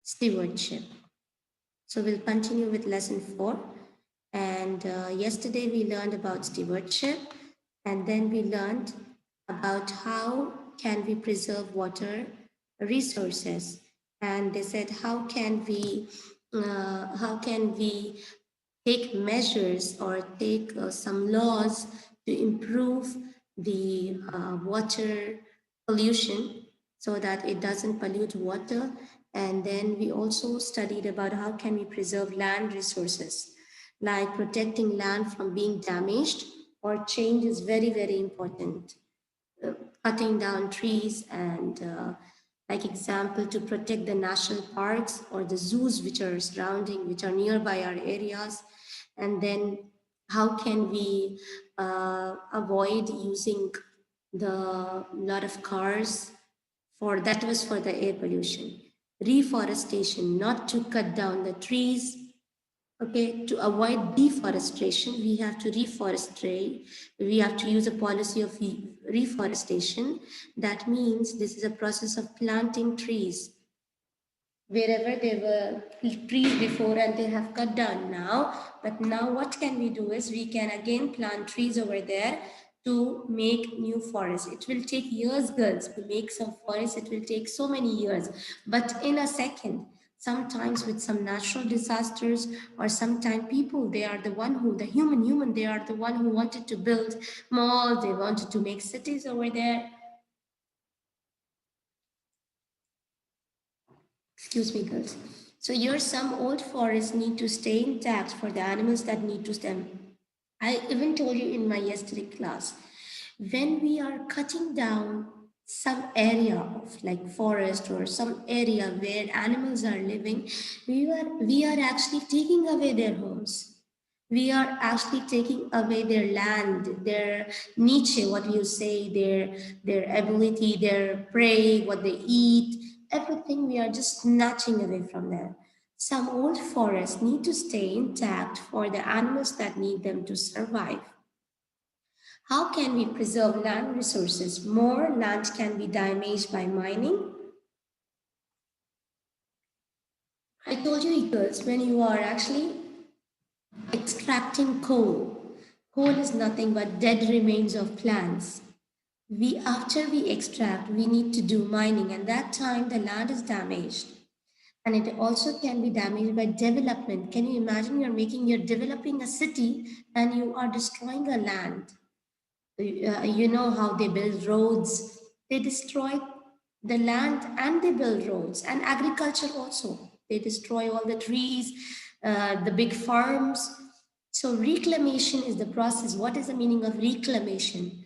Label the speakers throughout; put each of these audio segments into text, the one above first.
Speaker 1: stewardship. So we'll continue with lesson 4. And yesterday we learned about stewardship, and then we learned about how can we preserve water resources. And they said how can we take measures or take some laws to improve the water pollution so that it doesn't pollute water. And then we also studied about how can we preserve land resources, like protecting land from being damaged or change is very, very important. uh, Cutting down trees and like example to protect the national parks or the zoos which are surrounding, which are nearby our areas. And then how can we avoid using the lot of cars, for that was for the air pollution. Reforestation, not to cut down the trees. Okay, to avoid deforestation, we have to reforestate. We have to use a policy of reforestation. That means this is a process of planting trees wherever there were trees before and they have cut down now. But now what can we do is we can again plant trees over there to make new forests. It will take years, girls, to make some forests. It will take so many years, but in a second. Sometimes with some natural disasters, or sometimes people, they are the one who, the human, they are the one who wanted to build malls, they wanted to make cities over there. Excuse me, girls. So here some old forests need to stay intact for the animals that need to stem. I even told you in my yesterday class, when we are cutting down some area of like forest or some area where animals are living, we are actually taking away their homes. We are actually taking away their land, their niche, what you say, their ability, their prey, what they eat, everything we are just snatching away from them. Some old forests need to stay intact for the animals that need them to survive. How can we preserve land resources? More land can be damaged by mining. I told you, eagles, when you are actually extracting coal, coal is nothing but dead remains of plants. After we extract, we need to do mining, and that time the land is damaged. And it also can be damaged by development. Can you imagine you're developing a city and you are destroying a land? You know how they build roads. They destroy the land and they build roads, and agriculture also. They destroy all the trees, the big farms. So reclamation is the process. What is the meaning of reclamation?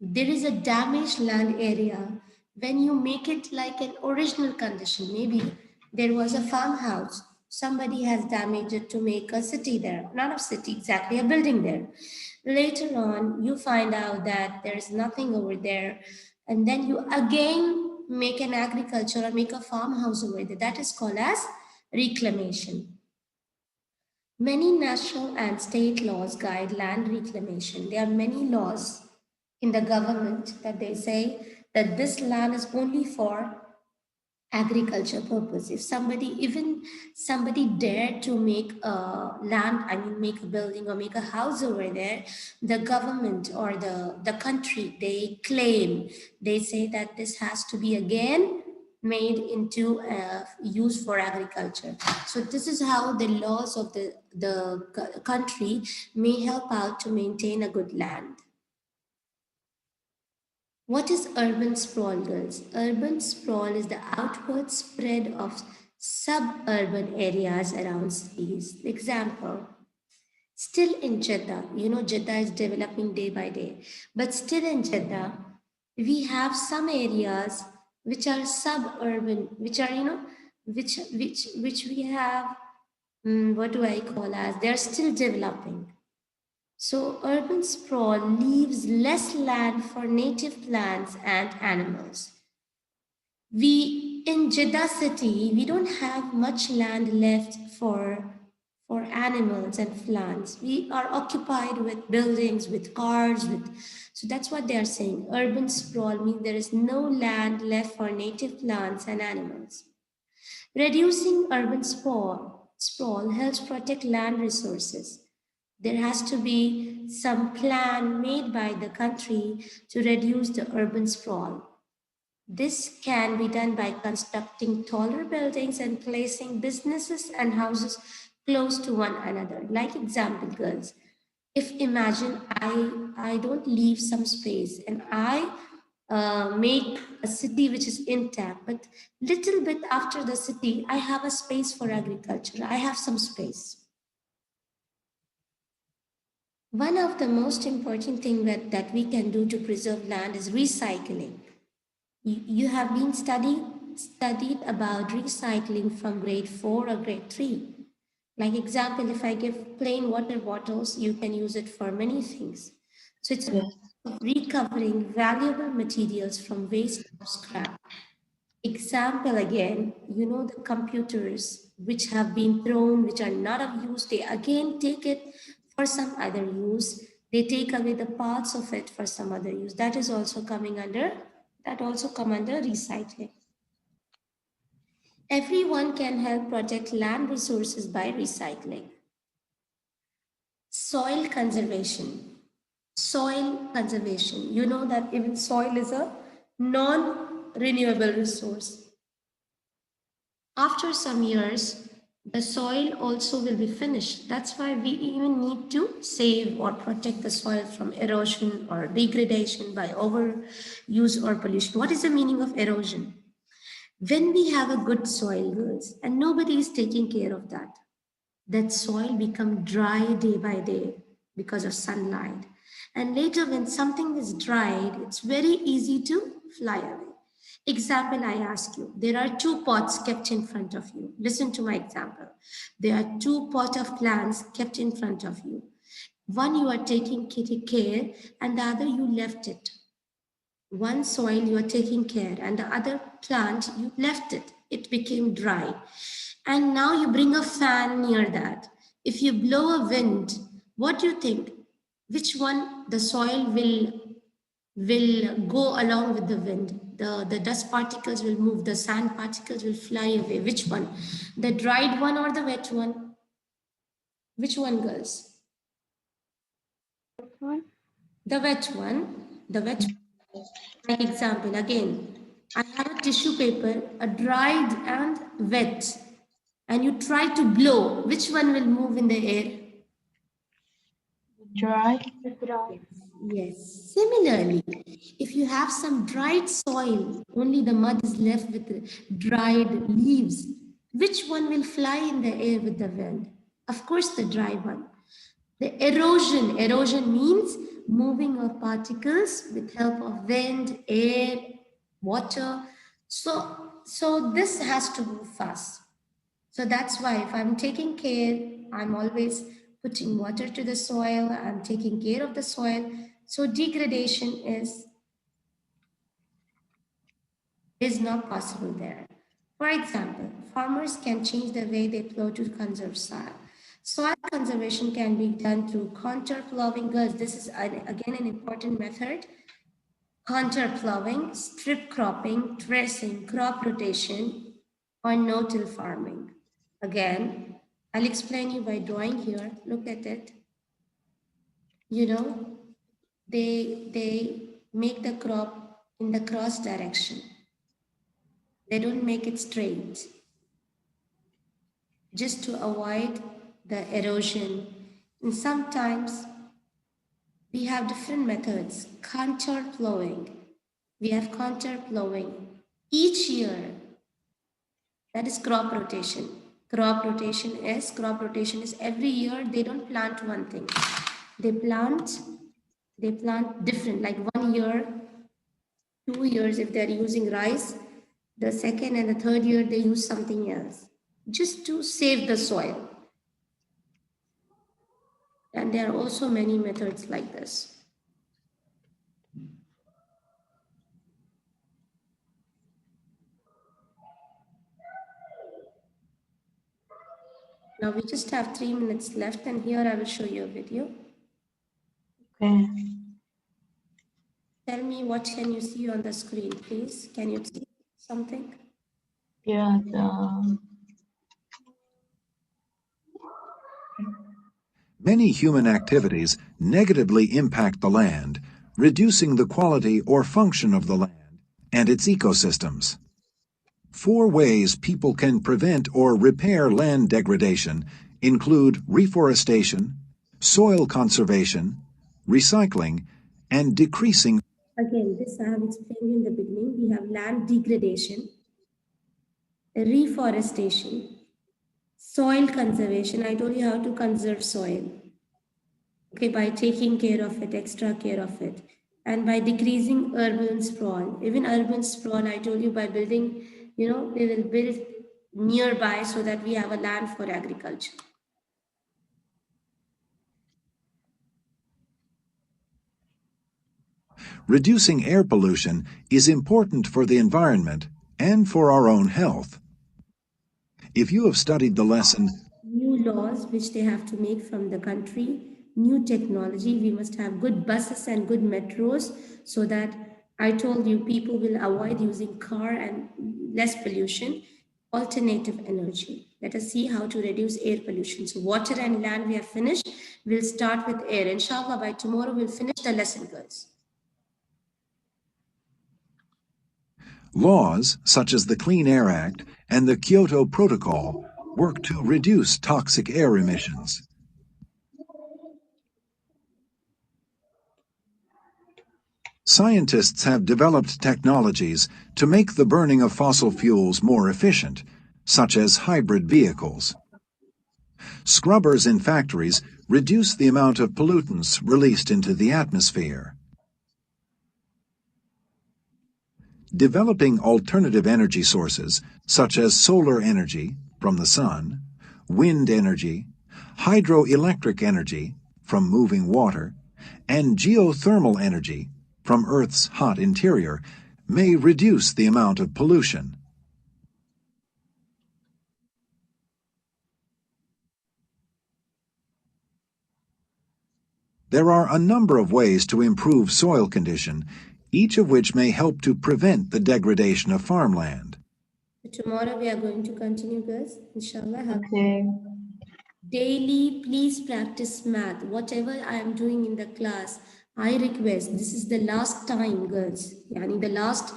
Speaker 1: There is a damaged land area. When you make it like an original condition, maybe there was a farmhouse, somebody has damaged it to make a city there, not a city exactly, a building there. Later on you find out that there's nothing over there, and then you again make an agriculture or make a farmhouse over there. That is called as reclamation. Many national and state laws guide land reclamation. There are many laws in the government that they say that this land is only for agriculture purpose. If somebody dare to make a land, I mean make a building or make a house over there, the government or the country, they claim, they say that this has to be again made into use for agriculture. So this is how the laws of the country may help out to maintain a good land. What is urban sprawl, girls? Urban sprawl is the outward spread of suburban areas around cities. Example, still in Jeddah, you know, Jeddah is developing day by day, but still in Jeddah, we have some areas which are suburban, which are, you know, which we have, what do I call as, they're still developing. So urban sprawl leaves less land for native plants and animals. We in Jeddah city, we don't have much land left for animals and plants. We are occupied with buildings, with cars, with, so that's what they are saying. Urban sprawl means there is no land left for native plants and animals. Reducing urban sprawl helps protect land resources. There has to be some plan made by the country to reduce the urban sprawl. This can be done by constructing taller buildings and placing businesses and houses close to one another. Like example, girls, if imagine I don't leave some space and I make a city which is intact, but little bit after the city, I have a space for agriculture. I have some space. One of the most important things that we can do to preserve land is recycling. You have been studied about recycling from grade 4 or grade 3. Like example, if I give plain water bottles, you can use it for many things. So it's recovering valuable materials from waste or scrap. Example again, you know the computers which have been thrown, which are not of use, they again take it for some other use. They take away the parts of it for some other use. That is also coming under, that also come under recycling. Everyone can help protect land resources by recycling. Soil conservation. Soil conservation. You know that even soil is a non-renewable resource. After some years, the soil also will be finished. That's why we even need to save or protect the soil from erosion or degradation by overuse or pollution. What is the meaning of erosion? When we have a good soil, girls, and nobody is taking care of that, that soil become dry day by day because of sunlight. And later when something is dried, it's very easy to fly away. Example, I ask you, there are two pots kept in front of you. Listen to my example. There are two pots of plants kept in front of you. One you are taking care and the other you left it. One soil you are taking care and the other plant you left it. It became dry. And now you bring a fan near that. If you blow a wind, what do you think? Which one the soil will go along with the wind? The dust particles will move, the sand particles will fly away. Which one? The dried one or the wet one? Which one, girls? The wet one. The wet one. Like example, again, I have a tissue paper, a dried and wet, and you try to blow. Which one will move in the air?
Speaker 2: Dry.
Speaker 1: Yes. Similarly, if you have some dried soil, only the mud is left with the dried leaves. Which one will fly in the air with the wind? Of course, the dry one. The erosion means moving of particles with help of wind, air, water. So this has to move fast. So that's why if I'm taking care, I'm always putting water to the soil, I'm taking care of the soil. So degradation is not possible there. For example, farmers can change the way they plow to conserve soil. Soil conservation can be done through contour plowing. Girls, this is again an important method. Contour plowing, strip cropping, dressing, crop rotation, or no-till farming. Again, I'll explain you by drawing here. Look at it. You know, they make the crop in the cross direction. They don't make it straight, just to avoid the erosion. And sometimes we have different methods. Contour plowing. We have contour plowing. Each year, that is crop rotation. Crop rotation is every year they don't plant one thing. They plant different, like 1 year, 2 years if they're using rice, the second and the third year they use something else, just to save the soil. And there are also many methods like this. Now we just have 3 minutes left, and here I will show you a video.
Speaker 2: Okay.
Speaker 1: Tell me, what can you see on the screen, please? Can you see something?
Speaker 2: Yeah.
Speaker 3: Many human activities negatively impact the land, reducing the quality or function of the land and its ecosystems. 4 ways people can prevent or repair land degradation include reforestation, soil conservation, recycling, and decreasing.
Speaker 1: Again, this I have explained in the beginning. We have land degradation, reforestation, soil conservation. I told you how to conserve soil. Okay, by taking care of it, extra care of it, and by decreasing urban sprawl. Even urban sprawl, I told you by building, we will build nearby so that we have a land for agriculture.
Speaker 3: Reducing air pollution is important for the environment and for our own health. If you have studied the lesson,
Speaker 1: New laws which they have to make from the country, new technology, we must have good buses and good metros so that I told you people will avoid using car and less pollution, alternative energy. Let us see how to reduce air pollution. So water and land we have finished. We'll start with air. Inshallah, by tomorrow we'll finish the lesson, girls.
Speaker 3: laws such as the Clean Air Act and the Kyoto Protocol work to reduce toxic air emissions. Scientists have developed technologies to make the burning of fossil fuels more efficient, such as hybrid vehicles. Scrubbers in factories reduce the amount of pollutants released into the atmosphere. Developing alternative energy sources, such as solar energy from the sun, wind energy, hydroelectric energy from moving water, and geothermal energy from Earth's hot interior, may reduce the amount of pollution. There are a number of ways to improve soil condition, each of which may help to prevent the degradation of farmland.
Speaker 1: Tomorrow we are going to continue, girls. Inshallah.
Speaker 2: Okay.
Speaker 1: Daily, please practice math. Whatever I am doing in the class, I request, this is the last time, girls. Yani the last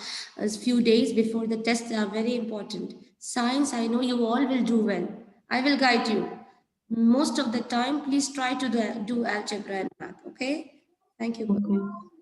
Speaker 1: few days before the tests are very important. Science, I know you all will do well. I will guide you. Most of the time, please try to do algebra and math, okay? Thank you.
Speaker 2: Okay.